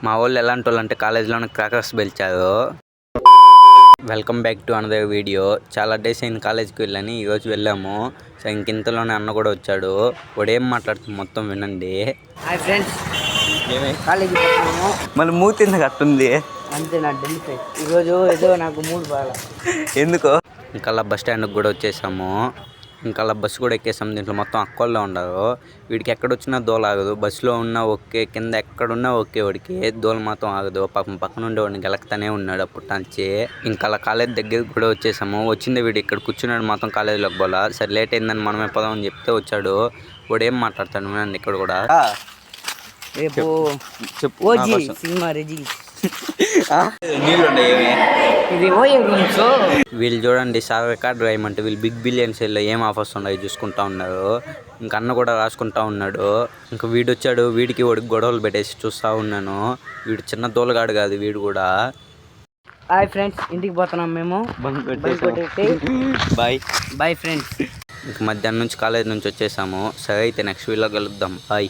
మా వాళ్ళు ఎలాంటి వాళ్ళు అంటే కాలేజీలోనే క్రాకర్స్ పెంచారు. Welcome back to another video. చాలా డేస్ అయింది కాలేజ్కి వెళ్ళని, ఈరోజు వెళ్ళాము. సో ఇంతలోనే అన్న కూడా వచ్చాడు. వాడు ఏం మాట్లాడుతుంది మొత్తం వినండి. హాయ్ ఫ్రెండ్స్, కాలేజీ మళ్ళీ మూతింది కట్టుంది అంతే. నా ఢిల్లీ ఈరోజు ఏదో నాకు మూడు బాగా ఎందుకో. ఇంకా బస్ స్టాండ్కి కూడా వచ్చేసాము. ఇంకా బస్సు కూడా ఎక్కేసాము. దీంట్లో మొత్తం అక్కోళ్ళే ఉండరు. వీడికి ఎక్కడొచ్చినా దోల ఆగదు. బస్సులో ఉన్నా ఓకే, కింద ఎక్కడున్నా ఓకే. వాడికి దోల మాత్రం ఆగదు. పాపం పక్కన ఉండే వాడిని గెలకుతానే ఉన్నాడు అప్పటి నుంచి. ఇంకా కాలేజ్ దగ్గరికి కూడా వచ్చేసాము. వచ్చింది వీడు ఇక్కడ కూర్చున్నాడు, మాత్రం కాలేజీలోకి పోలా. సరే లేట్ అయిందని మనమే పోదామని చెప్తే వచ్చాడు. వాడు ఏం మాట్లాడతాడు వినండి ఇక్కడ కూడా. రేపు చెప్పు సినిమా రిలీజ్. ఇది వీళ్ళు చూడండి, సార్ రికార్డు రాయమంటే వీళ్ళు బిగ్ బిలియన్ సేల్లో ఏం ఆఫర్స్ ఉన్నాయి చూసుకుంటా ఉన్నారు. ఇంకా అన్న కూడా రాసుకుంటా ఉన్నాడు. ఇంకా వీడు వచ్చాడు, వీడికి వాడికి గొడవలు పెట్టేసి చూస్తూ ఉన్నాను. వీడు చిన్న దోలగాడు కాదు వీడు కూడా. హాయ్ ఫ్రెండ్స్, ఇంటికి పోతున్నాం మేము. Bye bye friends. ఇంకా మధ్యాహ్నం నుంచి కాలేజ్ నుంచి వచ్చేసాము. సరే అయితే నెక్స్ట్ వీడియోలో కలుద్దాం. బాయ్.